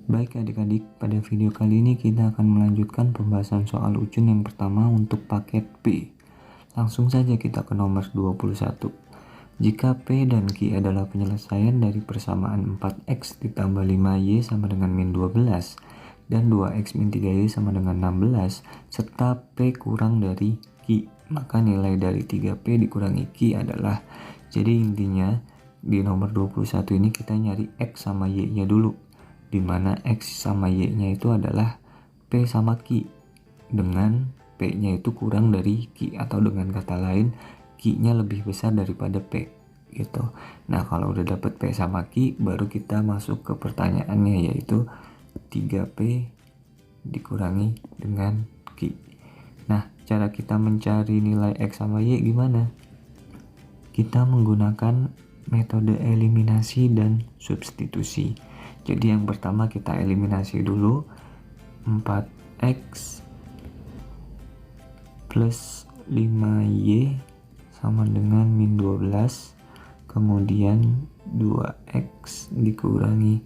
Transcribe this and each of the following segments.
Baik adik-adik, pada video kali ini kita akan melanjutkan pembahasan soal ujian yang pertama untuk paket P. Langsung saja kita ke nomor 21. Jika P dan Q adalah penyelesaian dari persamaan 4x ditambah 5y sama dengan min 12 dan 2x min 3y sama dengan 16 serta P kurang dari Q, maka nilai dari 3P dikurangi Q adalah, jadi intinya di nomor 21 ini kita nyari x sama y nya dulu, dimana x sama y nya itu adalah P sama Q dengan P nya itu kurang dari Q, atau dengan kata lain Q nya lebih besar daripada P gitu. Nah kalau udah dapet P sama Q, baru kita masuk ke pertanyaannya, yaitu 3P dikurangi dengan Q. Nah cara kita mencari nilai x sama y gimana? Kita menggunakan metode eliminasi dan substitusi. Jadi yang pertama kita eliminasi dulu, 4x plus 5y sama dengan min 12, kemudian 2x dikurangi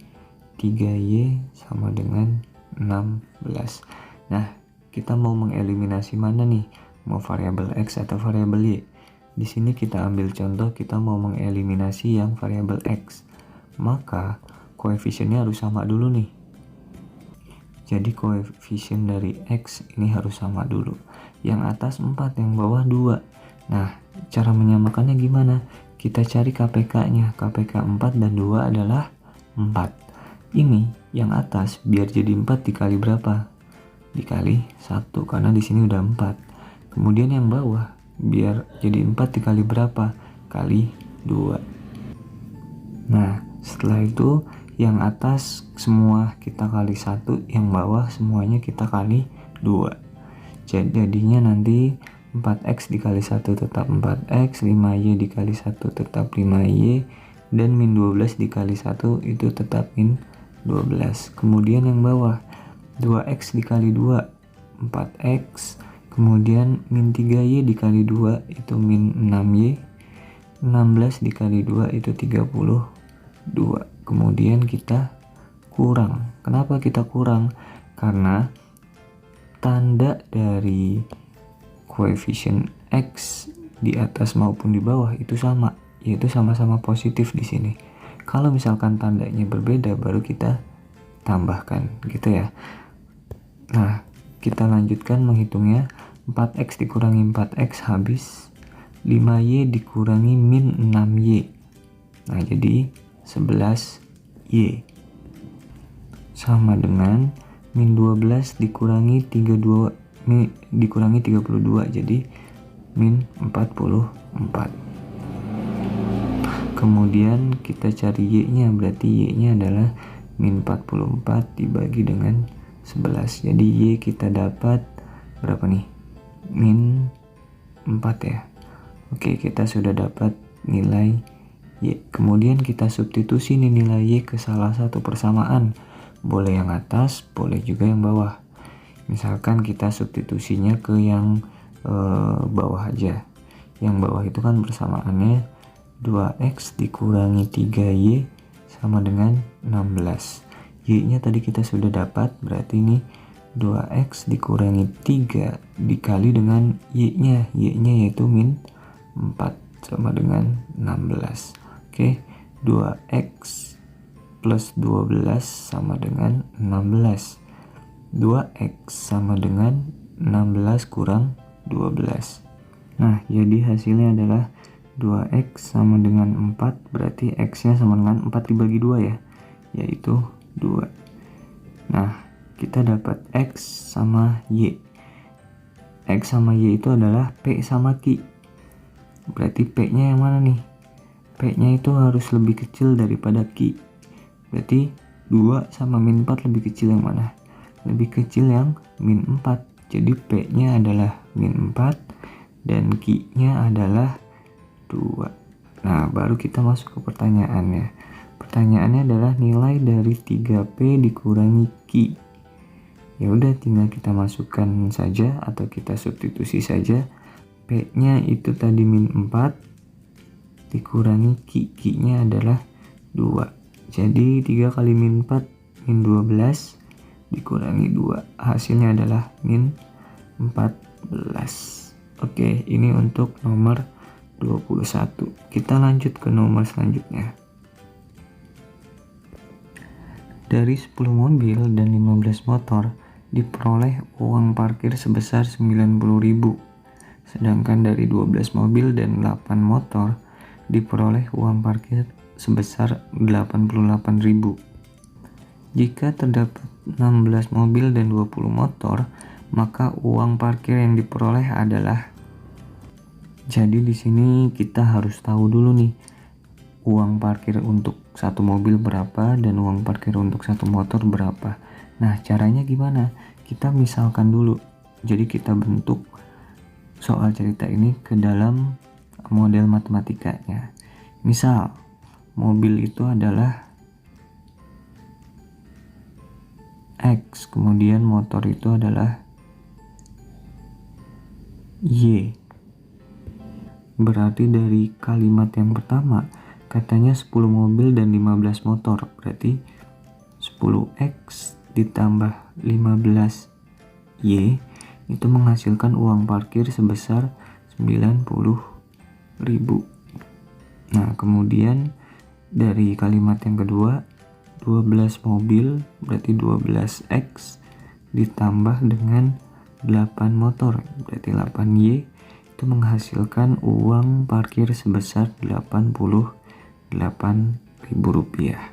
3y sama dengan 16. Nah kita mau mengeliminasi mana nih? Mau variabel x atau variabel y? Di sini kita ambil contoh, kita mau mengeliminasi yang variabel x, maka koefisiennya harus sama dulu nih. Jadi koefisien dari x ini harus sama dulu. Yang atas 4, yang bawah 2. Nah cara menyamakannya gimana? Kita cari KPK-nya. KPK 4 dan 2 adalah 4. Ini yang atas biar jadi 4 dikali berapa? Dikali 1, karena di sini udah 4. Kemudian yang bawah biar jadi 4 dikali berapa? Kali 2. Nah setelah itu yang atas semua kita kali 1, yang bawah semuanya kita kali 2. Jadinya nanti 4x dikali 1 tetap 4x, 5y dikali 1 tetap 5y, dan min 12 dikali 1 itu tetap min 12. Kemudian yang bawah 2x dikali 2 4x, kemudian min 3y dikali 2 itu min 6y, 16 dikali 2 itu 32. Kemudian kita kurang. Kenapa kita kurang? Karena tanda dari koefisien x di atas maupun di bawah itu sama, yaitu sama-sama positif di sini. Kalau misalkan tandanya berbeda, baru kita tambahkan gitu ya. Nah kita lanjutkan menghitungnya. 4x dikurangi 4x habis, 5y dikurangi min 6y, nah jadi 11y sama dengan min 12 dikurangi 32 dikurangi 32, jadi min 44. Kemudian kita cari y nya, berarti y nya adalah min 44 dibagi dengan 11, jadi y kita dapat berapa nih? Min 4 ya. Oke, kita sudah dapat nilai y. Kemudian kita substitusi nih nilai y ke salah satu persamaan. Boleh yang atas, boleh juga yang bawah. Misalkan kita substitusinya ke yang bawah aja. Yang bawah itu kan persamaannya 2x dikurangi 3y sama dengan 16. Y nya tadi kita sudah dapat, berarti ini 2x dikurangi 3 dikali dengan y nya. Y nya yaitu min 4 sama dengan 16. Oke, 2x plus 12 sama dengan 16. 2x sama dengan 16 kurang 12. Nah jadi hasilnya adalah 2x sama dengan 4, berarti x nya sama dengan 4 dibagi 2 ya, yaitu 2. Nah kita dapat x sama y. X sama y itu adalah P sama Q. Berarti P nya yang mana nih? P nya itu harus lebih kecil daripada Q. Berarti 2 sama min 4 lebih kecil yang mana? Lebih kecil yang min 4. Jadi P nya adalah min 4 dan Q nya adalah 2. Nah baru kita masuk ke pertanyaannya. Pertanyaannya adalah nilai dari 3P dikurangi Q. Ya udah tinggal kita masukkan saja atau kita substitusi saja. P nya itu tadi min 4 dikurangi Q nya adalah 2. Jadi 3 kali min 4 min 12 dikurangi 2, hasilnya adalah min 14. Oke, ini untuk nomor 21. Kita lanjut ke nomor selanjutnya. Dari 10 mobil dan 15 motor diperoleh uang parkir sebesar 90.000. Sedangkan dari 12 mobil dan 8 motor diperoleh uang parkir sebesar 88.000. Jika terdapat 16 mobil dan 20 motor, maka uang parkir yang diperoleh adalah. Jadi di sini kita harus tahu dulu nih uang parkir untuk satu mobil berapa dan uang parkir untuk satu motor berapa. Nah, caranya gimana? Kita misalkan dulu. Jadi kita bentuk soal cerita ini ke dalam model matematikanya. Misal, mobil itu adalah X, kemudian motor itu adalah Y. Berarti dari kalimat yang pertama, katanya 10 mobil dan 15 motor. Berarti 10X ditambah 15Y itu menghasilkan uang parkir sebesar 90.000. Nah, kemudian dari kalimat yang kedua, 12 mobil berarti 12X ditambah dengan 8 motor berarti 8Y itu menghasilkan uang parkir sebesar 88.000 rupiah.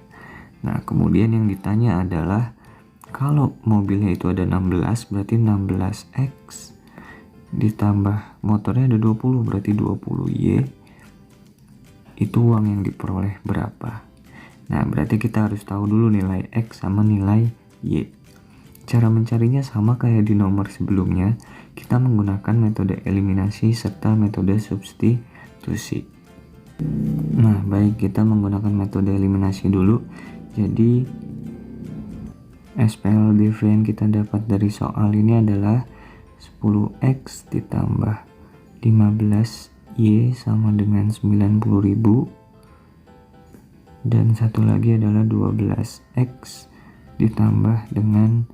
Nah, kemudian yang ditanya adalah kalau mobilnya itu ada 16 berarti 16X ditambah motornya ada 20 berarti 20Y itu uang yang diperoleh berapa. Nah, berarti kita harus tahu dulu nilai X sama nilai Y. Cara mencarinya sama kayak di nomor sebelumnya, kita menggunakan metode eliminasi serta metode substitusi. Nah, baik, kita menggunakan metode eliminasi dulu. Jadi SPLB yang kita dapat dari soal ini adalah 10X ditambah 15Y sama dengan 90.000. Dan satu lagi adalah 12X ditambah dengan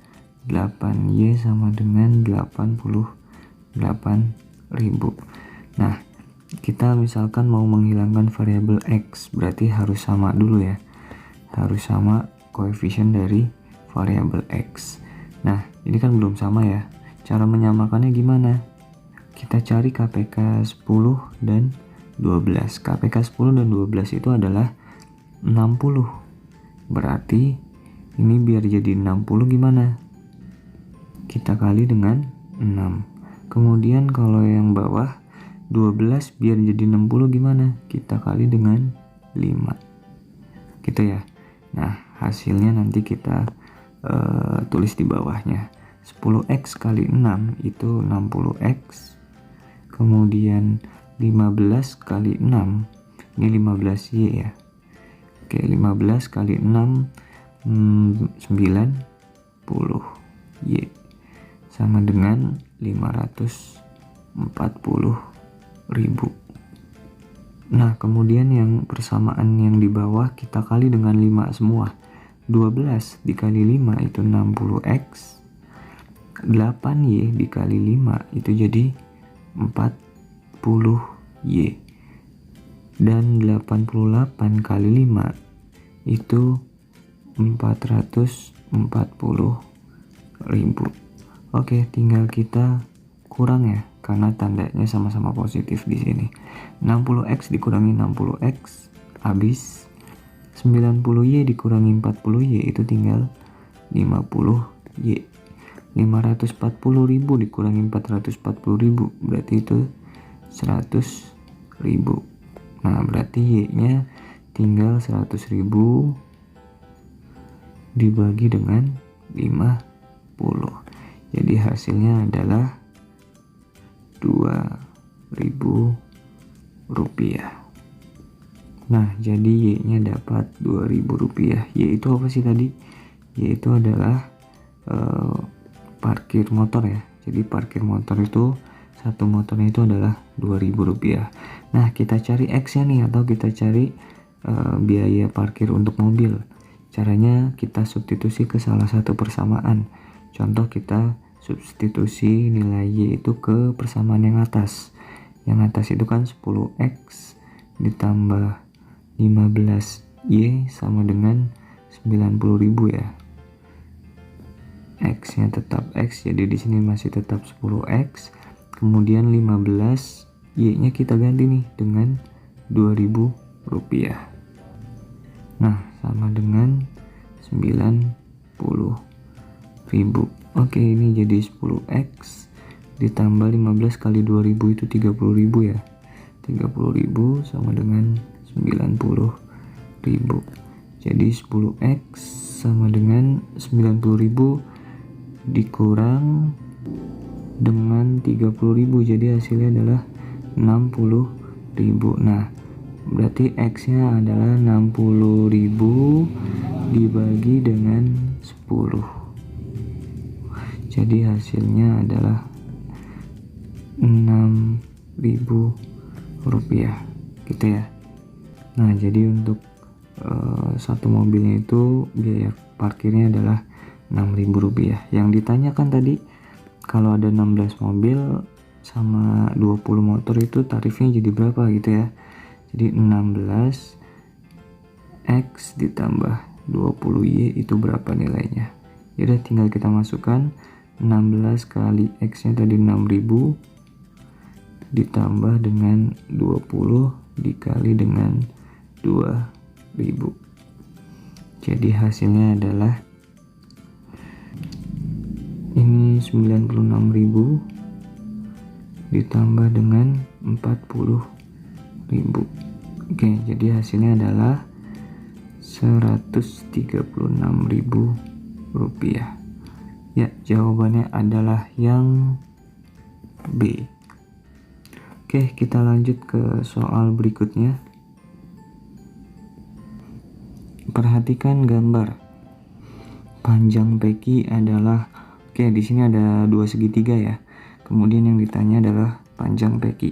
8Y sama dengan 88.000. Nah, kita misalkan mau menghilangkan variabel X, berarti harus sama dulu ya. Harus sama koefisien dari variabel X. Nah, ini kan belum sama ya. Cara menyamakannya gimana? Kita cari KPK 10 dan 12. KPK 10 dan 12 itu adalah 60. Berarti ini biar jadi 60 gimana? Kita kali dengan 6. Kemudian kalau yang bawah 12 biar jadi 60 gimana? Kita kali dengan 5. Gitu ya. Nah, hasilnya nanti kita tulis di bawahnya. 10X kali 6 itu 60X. Kemudian 15 kali 6 ini 15Y ya. Oke, 15 kali 6 90Y sama dengan 540.000. Nah, kemudian yang persamaan yang di bawah kita kali dengan 5 semua. 12 dikali 5 itu 60X. 8Y dikali 5 itu jadi 40Y. Dan 88 kali 5 itu 440.000. Oke, tinggal kita kurang ya, karena tandanya sama-sama positif di sini. 60X dikurangi 60X habis. 90Y dikurangi 40Y itu tinggal 50Y. 540.000 dikurangi 440.000 berarti itu 100.000. Nah, berarti Y-nya tinggal 100.000 dibagi dengan 50. Jadi hasilnya adalah 2.000 rupiah. Nah, jadi Y-nya dapat 2.000 rupiah. Y itu apa sih tadi? Y itu adalah parkir motor ya. Jadi parkir motor itu satu motornya itu adalah 2.000 rupiah. Nah, kita cari X nya nih, atau kita cari biaya parkir untuk mobil. Caranya kita substitusi ke salah satu persamaan. Contoh kita substitusi nilai Y itu ke persamaan yang atas. Yang atas itu kan 10X ditambah 15Y sama dengan 90.000 ya. X-nya tetap X, jadi di sini masih tetap 10X. Kemudian 15, Y-nya kita ganti nih dengan 2.000 rupiah. Nah, sama dengan 90.000. Oke, ini jadi 10X ditambah 15 kali 2.000 itu 30.000 ya. 30.000 sama dengan 90.000. Jadi 10X sama dengan 90.000 dikurang dengan 30.000, jadi hasilnya adalah 60.000. Nah, berarti X nya adalah 60.000 dibagi dengan 10, jadi hasilnya adalah 6.000 rupiah gitu ya. Nah, jadi untuk satu mobilnya itu biaya parkirnya adalah 6.000 rupiah. Yang ditanyakan tadi, kalau ada 16 mobil sama 20 motor itu tarifnya jadi berapa gitu ya. Jadi 16X ditambah 20Y itu berapa nilainya. Ya udah, tinggal kita masukkan 16 kali X nya tadi 6.000 ditambah dengan 20 dikali dengan 2.000. Jadi hasilnya adalah ini 96.000 ditambah dengan 40.000. Oke, jadi hasilnya adalah 136.000 rupiah. Ya, jawabannya adalah yang B. Oke, kita lanjut ke soal berikutnya. Perhatikan gambar. Panjang PQ adalah, oke, di sini ada dua segitiga ya. Kemudian yang ditanya adalah panjang PQ.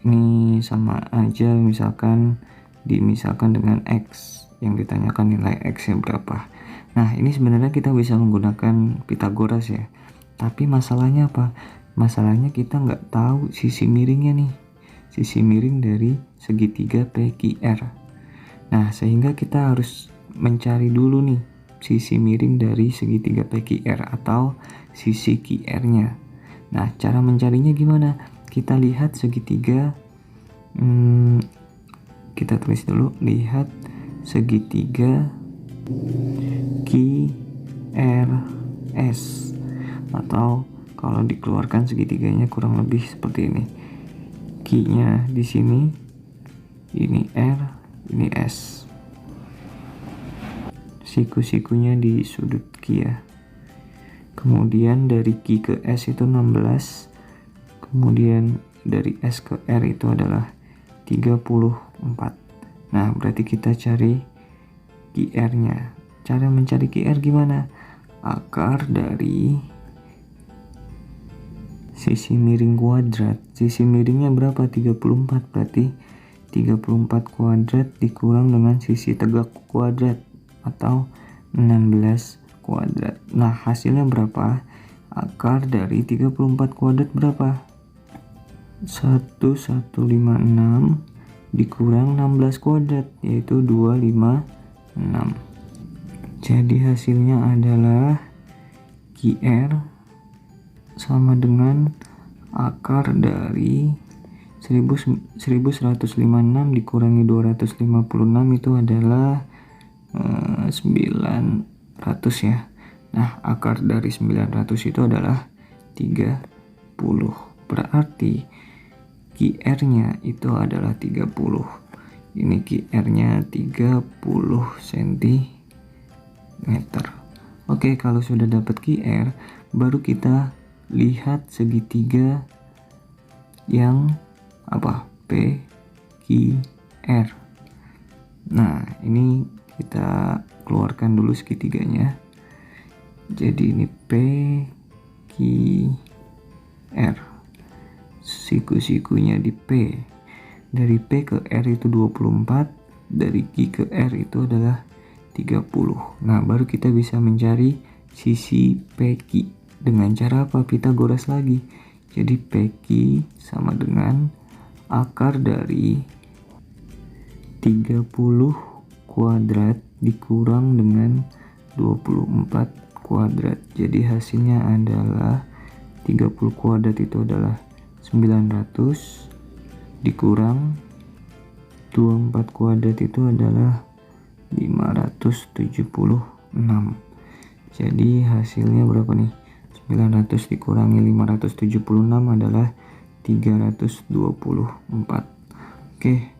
Ini sama aja, misalkan dimisalkan dengan X. Yang ditanyakan nilai X-nya berapa. Nah, ini sebenarnya kita bisa menggunakan Pitagoras ya. Tapi masalahnya apa? Masalahnya kita nggak tahu sisi miringnya nih. Sisi miring dari segitiga PQR. Nah, sehingga kita harus mencari dulu nih sisi miring dari segitiga PQR atau sisi QR-nya. Nah, cara mencarinya gimana? Kita lihat segitiga, kita tulis dulu, lihat segitiga QRS, atau kalau dikeluarkan segitiganya kurang lebih seperti ini. Q-nya di sini, ini R, ini S. Siku-sikunya di sudut Q ya. Kemudian dari Q ke S itu 16. Kemudian dari S ke R itu adalah 34. Nah, berarti kita cari QR-nya. Cara mencari QR gimana? Akar dari sisi miring kuadrat. Sisi miringnya berapa? 34. Berarti 34 kuadrat dikurang dengan sisi tegak kuadrat atau 16 kuadrat. Nah, hasilnya berapa? Akar dari 34 kuadrat berapa? 1156 dikurang 16 kuadrat, yaitu 256. Jadi hasilnya adalah QR sama dengan akar dari 1156 dikurangi 256 itu adalah 900 ya. Nah, akar dari 900 itu adalah 30. Berarti QR-nya itu adalah 30. Ini QR-nya 30 cm. Oke, kalau sudah dapat QR, baru kita lihat segitiga yang apa? PQR. Nah, ini kita keluarkan dulu segitiganya. Jadi ini PQR. Siku-sikunya di P. Dari P ke R itu 24, dari Q ke R itu adalah 30. Nah, baru kita bisa mencari sisi PQ. Dengan cara apa? Pitagoras lagi. Jadi PQ sama dengan akar dari 30 kuadrat dikurang dengan 24 kuadrat. Jadi hasilnya adalah 30 kuadrat itu adalah 900 dikurang 24 kuadrat itu adalah 576. Jadi hasilnya berapa nih? 900 dikurangi 576 adalah 324. Oke,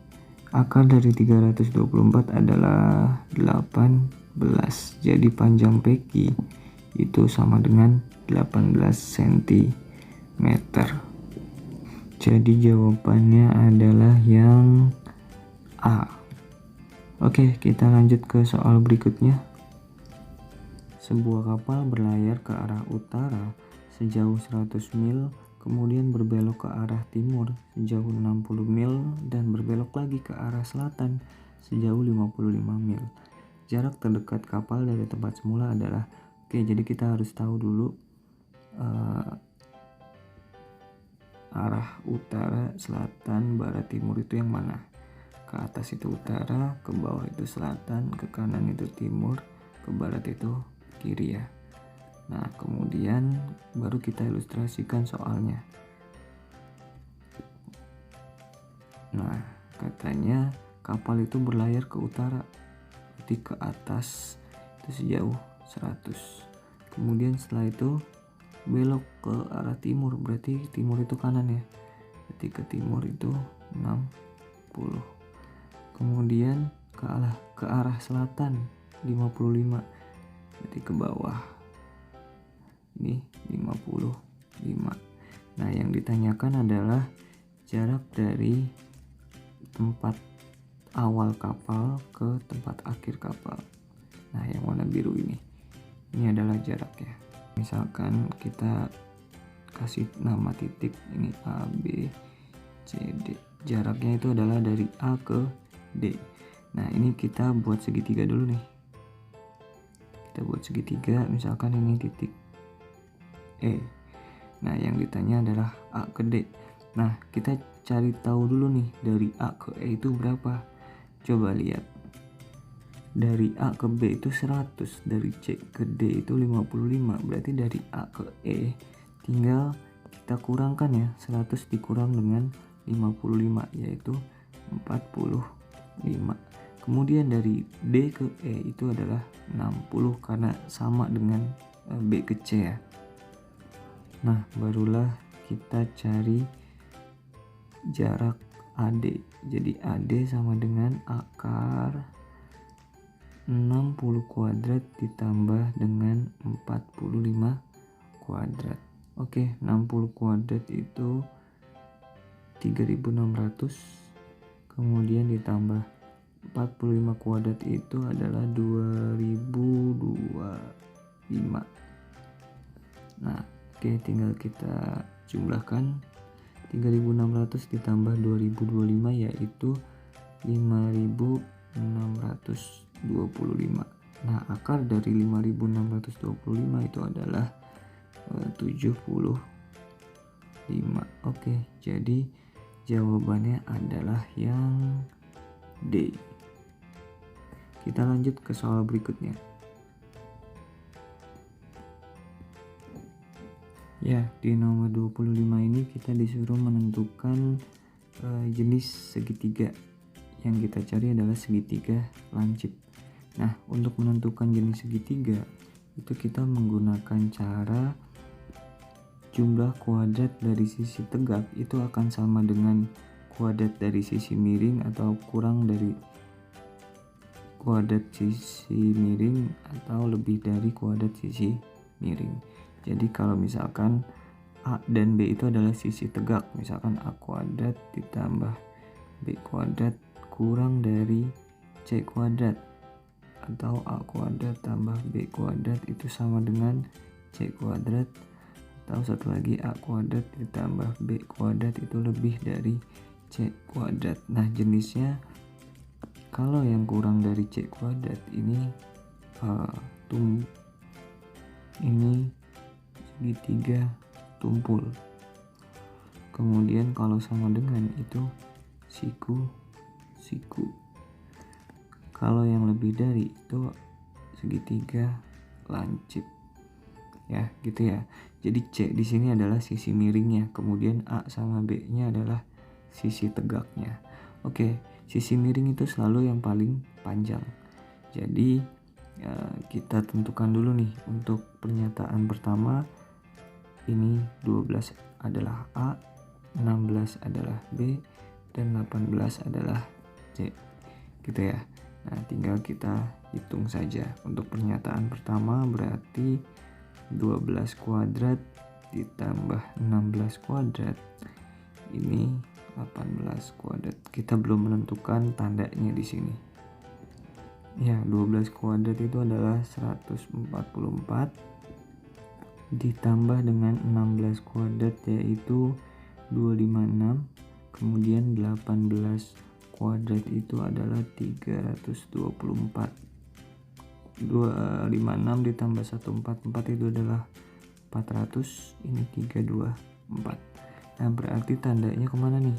akar dari 324 adalah 18. Jadi panjang PQ itu sama dengan 18 cm. Jadi jawabannya adalah yang A. Oke, kita lanjut ke soal berikutnya. Sebuah kapal berlayar ke arah utara sejauh 100 mil, kemudian berbelok ke arah timur sejauh 60 mil, dan berbelok lagi ke arah selatan sejauh 55 mil. Jarak terdekat kapal dari tempat semula adalah, oke, jadi kita harus tahu dulu arah utara, selatan, barat, timur itu yang mana. Ke atas itu utara, ke bawah itu selatan, ke kanan itu timur, ke barat itu kiri ya. Nah, kemudian baru kita ilustrasikan soalnya. Nah, katanya kapal itu berlayar ke utara, berarti ke atas itu sejauh 100. Kemudian setelah itu belok ke arah timur, berarti timur itu kanan ya. Berarti ke timur itu 60. Kemudian ke arah selatan 55, berarti ke bawah ini 55. Nah, yang ditanyakan adalah jarak dari tempat awal kapal ke tempat akhir kapal. Nah, yang warna biru ini adalah jaraknya. Misalkan kita kasih nama titik ini A, B, C, D. Jaraknya itu adalah dari A ke D. Nah, ini kita buat segitiga dulu nih. Kita buat segitiga, misalkan ini titik E. Nah, yang ditanya adalah A ke D. Nah, kita cari tahu dulu nih, dari A ke E itu berapa. Coba lihat. Dari A ke B itu 100, dari C ke D itu 55. Berarti dari A ke E tinggal kita kurangkan ya, 100 dikurang dengan 55 yaitu 45. Kemudian dari D ke E itu adalah 60 karena sama dengan B ke C ya. Nah, barulah kita cari jarak AD. Jadi AD sama dengan akar 60 kuadrat ditambah dengan 45 kuadrat. Oke, 60 kuadrat itu 3600, kemudian ditambah 45 kuadrat itu adalah 2025. Nah, oke, tinggal kita jumlahkan. 3600 ditambah 2025 yaitu 5625. Nah, akar dari 5625 itu adalah 75. Oke, jadi jawabannya adalah yang D. Kita lanjut ke soal berikutnya. Ya, di nomor 25 ini kita disuruh menentukan jenis segitiga. Yang kita cari adalah segitiga lancip. Nah, untuk menentukan jenis segitiga itu kita menggunakan cara jumlah kuadrat dari sisi tegak itu akan sama dengan kuadrat dari sisi miring atau kurang dari kuadrat sisi miring atau lebih dari kuadrat sisi miring. Jadi kalau misalkan A dan B itu adalah sisi tegak, misalkan A kuadrat ditambah B kuadrat kurang dari C kuadrat, atau A kuadrat tambah B kuadrat itu sama dengan C kuadrat, atau satu lagi A kuadrat ditambah B kuadrat itu lebih dari C kuadrat. Nah, jenisnya Kalau yang kurang dari C kuadrat ini ini segitiga tumpul. Kemudian kalau sama dengan itu siku. Kalau yang lebih dari itu segitiga lancip. Ya, gitu ya. Jadi C di sini adalah sisi miringnya, kemudian A sama B-nya adalah sisi tegaknya. Oke, sisi miring itu selalu yang paling panjang. Jadi kita tentukan dulu nih untuk pernyataan pertama, ini 12 adalah A, 16 adalah B, dan 18 adalah C, gitu ya. Nah, tinggal kita hitung saja. Untuk pernyataan pertama berarti 12 kuadrat ditambah 16 kuadrat, ini 18 kuadrat. Kita belum menentukan tandanya di sini. Ya, 12 kuadrat itu adalah 144 ditambah dengan 16 kuadrat yaitu 256, kemudian 18 kuadrat itu adalah 324. 256 ditambah 144 itu adalah 400, ini 324. Nah, berarti tandanya kemana nih?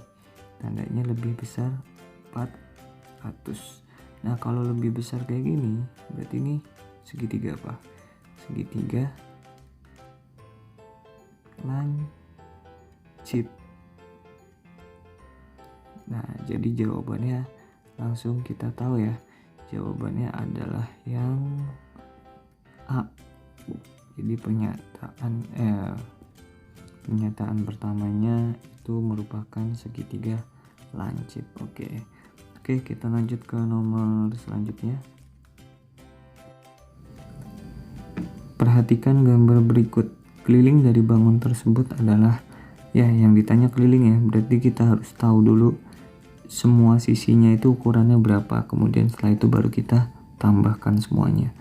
Tandanya lebih besar 400. Nah, kalau lebih besar kayak gini, berarti ini segitiga apa? Segitiga lancip. Nah, jadi jawabannya langsung kita tahu ya. Jawabannya adalah yang A. Jadi pernyataan pertamanya itu merupakan segitiga lancip. Oke, kita lanjut ke nomor selanjutnya. Perhatikan gambar berikut. Keliling dari bangun tersebut adalah, ya, yang ditanya keliling ya, berarti kita harus tahu dulu semua sisinya itu ukurannya berapa, kemudian setelah itu baru kita tambahkan semuanya.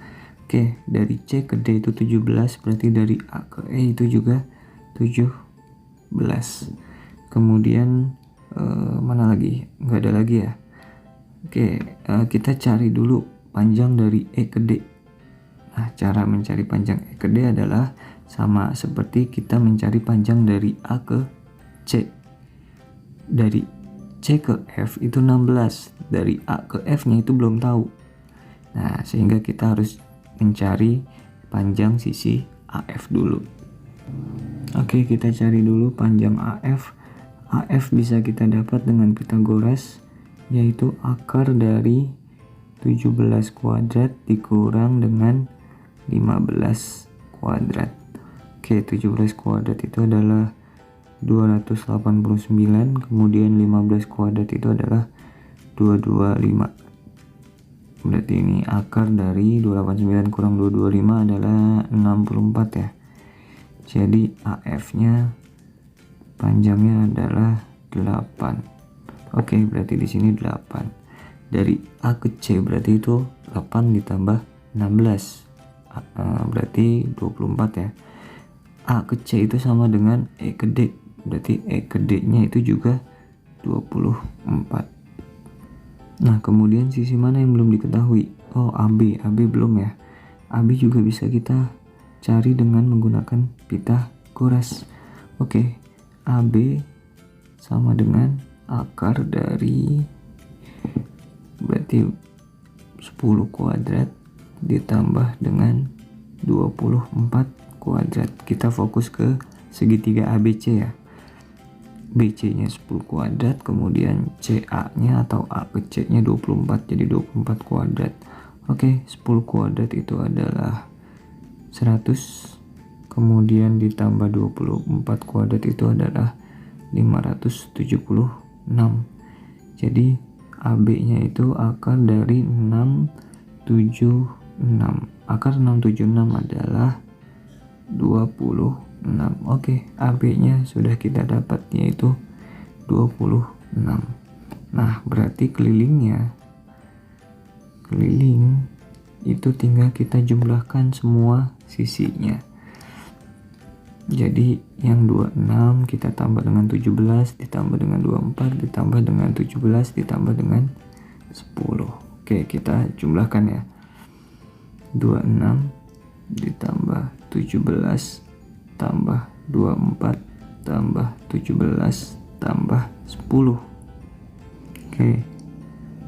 Oke, dari C ke D itu 17, berarti dari A ke E itu juga 17. Kemudian mana lagi? Nggak ada lagi ya. Oke, kita cari dulu panjang dari E ke D. Nah, cara mencari panjang E ke D adalah sama seperti kita mencari panjang dari A ke C. Dari C ke F itu 16, dari A ke F-nya itu belum tahu. Nah, sehingga kita harus mencari panjang sisi AF dulu. Oke, kita cari dulu panjang AF. AF bisa kita dapat dengan Pythagoras, yaitu akar dari 17 kuadrat dikurang dengan 15 kuadrat. Oke, 17 kuadrat itu adalah 289, kemudian 15 kuadrat itu adalah 225. Berarti ini akar dari 289 kurang 225 adalah 64 ya. Jadi AF-nya panjangnya adalah 8. Oke, berarti di sini 8. Dari A ke C berarti itu 8 ditambah 16. Berarti 24 ya. A ke C itu sama dengan E ke D, berarti E ke D nya itu juga 24. Nah, kemudian sisi mana yang belum diketahui? Oh, AB belum ya. AB juga bisa kita cari dengan menggunakan Pythagoras. Oke, AB sama dengan akar dari berarti 10 kuadrat ditambah dengan 24 kuadrat. Kita fokus ke segitiga ABC ya. BC nya 10 kuadrat, kemudian CA nya atau A ke C nya 24, jadi 24 kuadrat. Oke, 10 kuadrat itu adalah 100, kemudian ditambah 24 kuadrat itu adalah 576. Jadi AB nya itu akar dari 676. Akar 676 adalah 26. Oke, AB-nya sudah kita dapat, yaitu 26. Nah, berarti keliling itu tinggal kita jumlahkan semua sisinya. Jadi yang 26 kita tambah dengan 17 ditambah dengan 24 ditambah dengan 17 ditambah dengan 10. Oke, kita jumlahkan ya. 26 ditambah 17 tambah 24 tambah 17 tambah 10. Oke,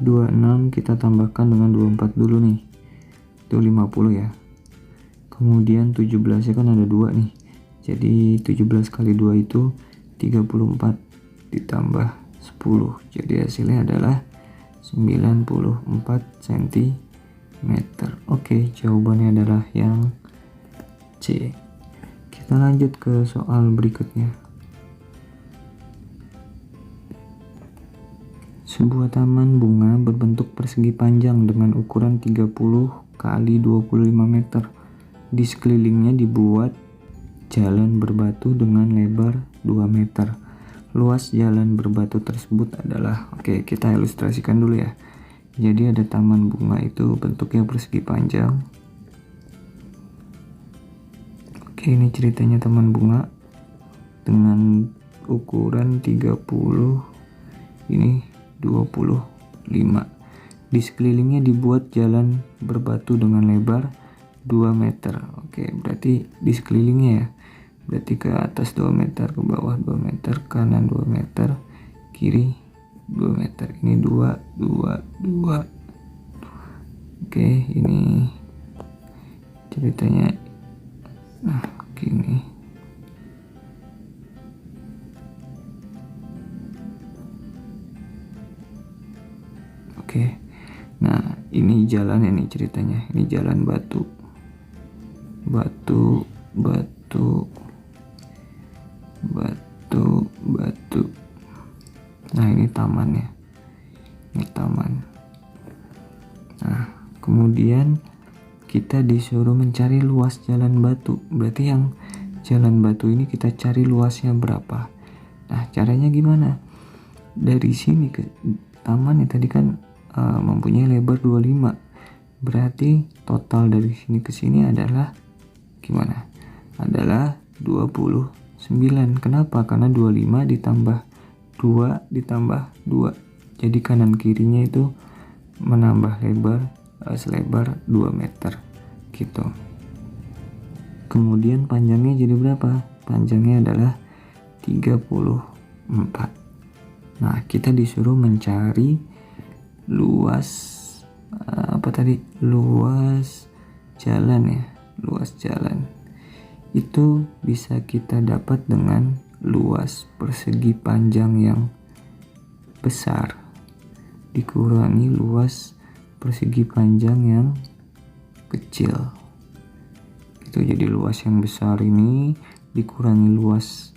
26 kita tambahkan dengan 24 dulu nih, itu 50 ya. Kemudian 17 nya kan ada 2 nih, jadi 17 kali 2 itu 34 ditambah 10, jadi hasilnya adalah 94 cm. Oke, jawabannya adalah yang C. Kita lanjut ke soal berikutnya. Sebuah taman bunga berbentuk persegi panjang dengan ukuran 30 kali 25 meter. Di sekelilingnya dibuat jalan berbatu dengan lebar 2 meter. Luas jalan berbatu tersebut adalah, oke, kita ilustrasikan dulu ya. Jadi ada taman bunga itu bentuknya persegi panjang. Oke, ini ceritanya taman bunga dengan ukuran 30, ini 25. Di sekelilingnya dibuat jalan berbatu dengan lebar 2 meter. Oke, berarti di sekelilingnya ya. Berarti ke atas 2 meter, ke bawah 2 meter, kanan 2 meter, kiri 2 meter. Ini 2, 2, 2. Oke, ini ceritanya. Nah, gini. Oke. Nah, ini jalan ini ceritanya. Ini jalan batu. Batu, batu, batu, batu. Nah, ini tamannya. Ini taman. Nah, kemudian kita disuruh mencari luas jalan batu. Berarti yang jalan batu ini kita cari luasnya berapa. Nah, caranya gimana? Dari sini ke taman tadi kan mempunyai lebar 25. Berarti total dari sini ke sini adalah gimana? Adalah 29. Kenapa? Karena 25 ditambah 2 ditambah 2. Jadi kanan kirinya itu menambah lebar selebar 2 meter gitu. Kemudian panjangnya jadi berapa? Panjangnya adalah 34. Nah, kita disuruh mencari luas luas jalan ya. Luas jalan itu bisa kita dapat dengan luas persegi panjang yang besar dikurangi luas persegi panjang yang kecil. Itu jadi luas yang besar ini dikurangi luas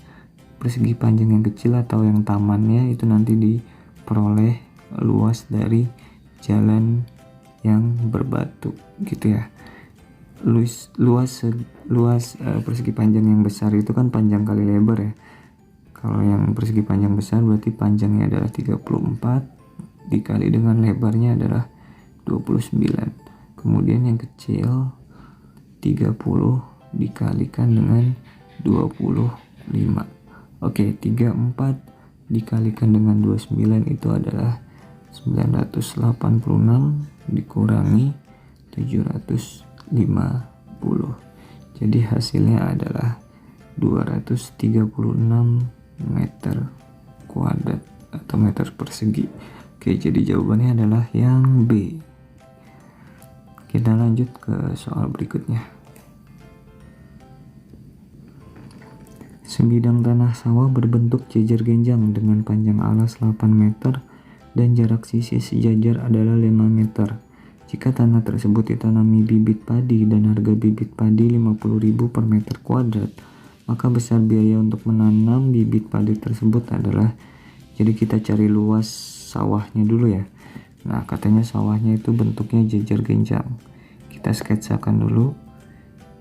persegi panjang yang kecil atau yang tamannya, itu nanti diperoleh luas dari jalan yang berbatu gitu ya. Luas persegi panjang yang besar itu kan panjang kali lebar ya. Kalau yang persegi panjang besar berarti panjangnya adalah 34 dikali dengan lebarnya adalah 29. Kemudian yang kecil 30 dikalikan dengan 25. Oke, 34 dikalikan dengan 29 itu adalah 986 dikurangi 750. Jadi hasilnya adalah 236 meter kuadrat atau meter persegi. Oke, jadi jawabannya adalah yang B. Kita lanjut ke soal berikutnya. Sebidang tanah sawah berbentuk jejer genjang dengan panjang alas 8 meter dan jarak sisi sejajar adalah 5 meter. Jika tanah tersebut ditanami bibit padi dan harga bibit padi 50.000 per meter kuadrat, maka besar biaya untuk menanam bibit padi tersebut adalah, jadi kita cari luas sawahnya dulu ya. Nah, katanya sawahnya itu bentuknya jejer genjang. Kita sketsakan dulu.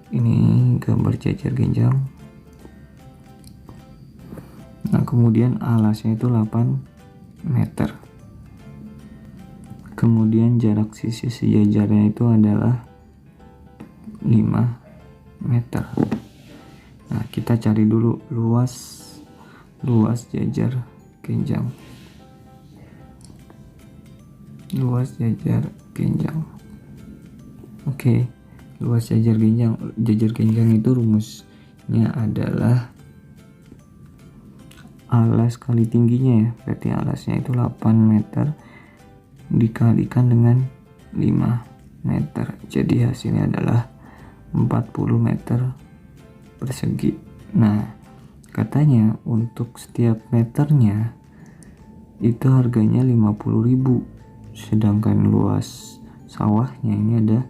Ini gambar jejer genjang. Nah, kemudian alasnya itu 8 meter. Kemudian jarak sisi sejajarnya itu adalah 5 meter. Nah, kita cari dulu luas jejer genjang. luas jajar genjang. Oke, luas jajar genjang itu rumusnya adalah alas kali tingginya ya. Berarti alasnya itu 8 meter dikalikan dengan 5 meter. Jadi hasilnya adalah 40 meter persegi. Nah, katanya untuk setiap meternya itu harganya 50.000. Sedangkan luas sawahnya ini ada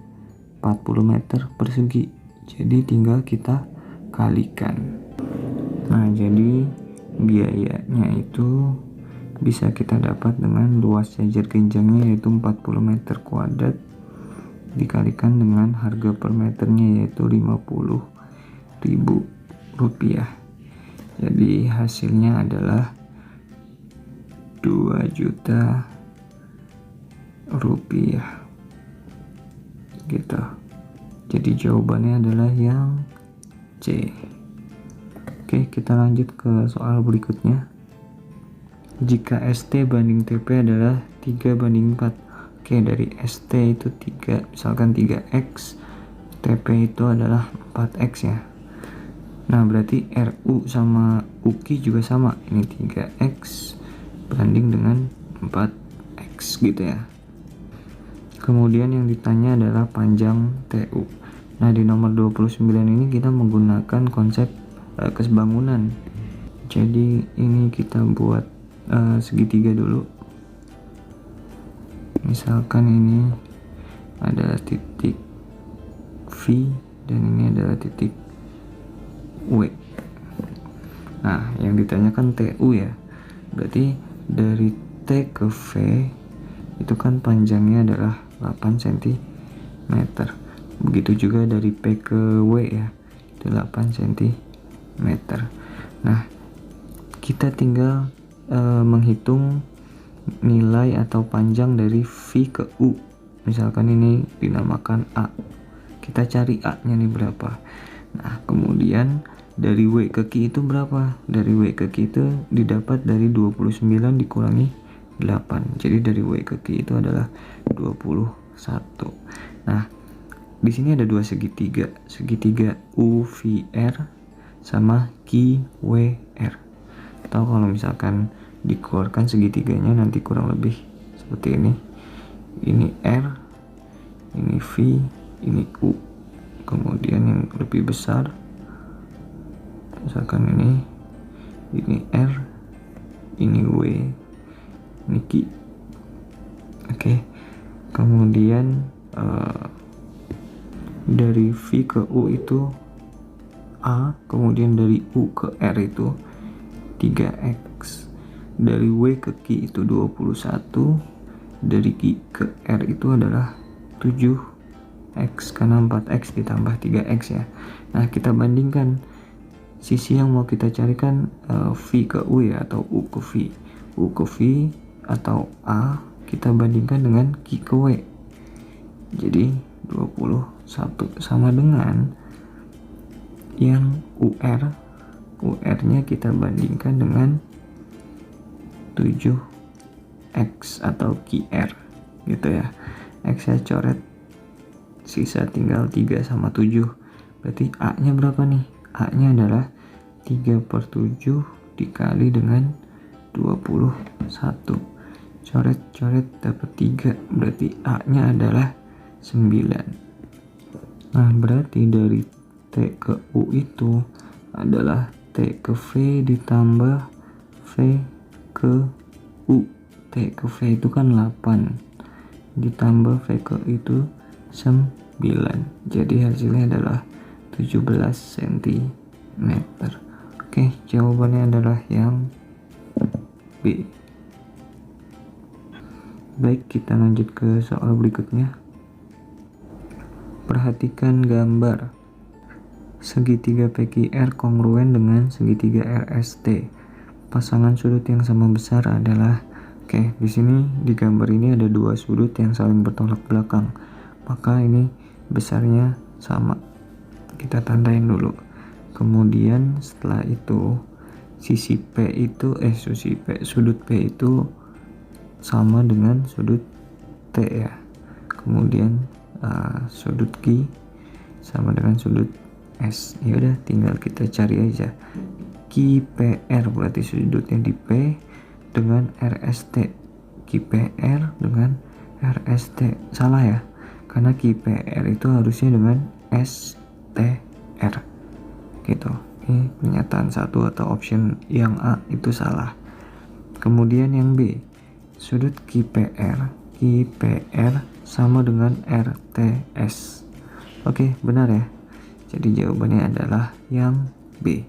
40 meter persegi. Jadi tinggal kita kalikan. Nah, jadi biayanya itu bisa kita dapat dengan luas jajar genjangnya yaitu 40 meter kuadrat dikalikan dengan harga per meternya yaitu 50.000 rupiah. Jadi hasilnya adalah 2 juta rupiah gitu. Jadi jawabannya adalah yang C. Oke, kita lanjut ke soal berikutnya. Jika ST banding TP adalah 3:4. Oke, dari ST itu 3, misalkan 3x, TP itu adalah 4x ya. Nah, berarti RU sama UKI juga sama. Ini 3x banding dengan 4x gitu ya. Kemudian yang ditanya adalah panjang TU. Nah, di nomor 29 ini kita menggunakan konsep kesebangunan. Jadi ini kita buat segitiga dulu. Misalkan ini adalah titik V dan ini adalah titik W. Nah, yang ditanyakan TU ya. Berarti dari T ke V itu kan panjangnya adalah 8 cm. Begitu juga dari P ke W ya, itu 8 cm. Nah, kita tinggal menghitung nilai atau panjang dari V ke U. Misalkan ini dinamakan A. Kita cari A-nya nih berapa. Nah, kemudian dari W ke Q itu berapa? Dari W ke Q itu didapat dari 29 dikurangi 8. Jadi dari W ke Q itu adalah 21. Nah, di sini ada dua segitiga. Segitiga UVR sama QWR. Atau kalau misalkan dikeluarkan segitiganya nanti kurang lebih seperti ini. Ini R, ini V, ini U. Kemudian yang lebih besar misalkan ini R, ini W, ini Q. Oke. Kemudian dari V ke U itu A, kemudian dari U ke R itu 3x, dari W ke Q itu 21, dari Q ke R itu adalah 7x karena 4x ditambah 3x ya. Nah, kita bandingkan sisi yang mau kita carikan V ke U ya, atau U ke V. U ke V atau A kita bandingkan dengan Q ke W. Jadi 21 sama dengan yang UR-nya kita bandingkan dengan 7x atau QR gitu ya. X nya coret, sisa tinggal 3 sama 7. Berarti A nya berapa nih? A nya adalah 3/7 dikali dengan 21. Coret dapat 3, berarti A nya adalah 9. Nah, berarti dari T ke U itu adalah T ke V ditambah V ke U. T ke V itu kan 8 ditambah V ke U itu 9. Jadi hasilnya adalah 17 cm. Oke, jawabannya adalah yang B. Baik, kita lanjut ke soal berikutnya. Perhatikan gambar. Segitiga PQR kongruen dengan segitiga RST. Pasangan sudut yang sama besar adalah, oke, di sini di gambar ini ada dua sudut yang saling bertolak belakang. Maka ini besarnya sama. Kita tandain dulu. Kemudian setelah itu sisi P itu sudut P itu sama dengan sudut T ya. Kemudian sudut Q sama dengan sudut S. Ya udah, tinggal kita cari aja. QPR berarti sudutnya di P dengan RST. QPR dengan RST. Salah ya, karena QPR itu harusnya dengan STR gitu. Ini pernyataan satu atau option yang A itu salah. Kemudian yang B, sudut QPR sama dengan RTS. Oke, benar ya. Jadi jawabannya adalah yang B.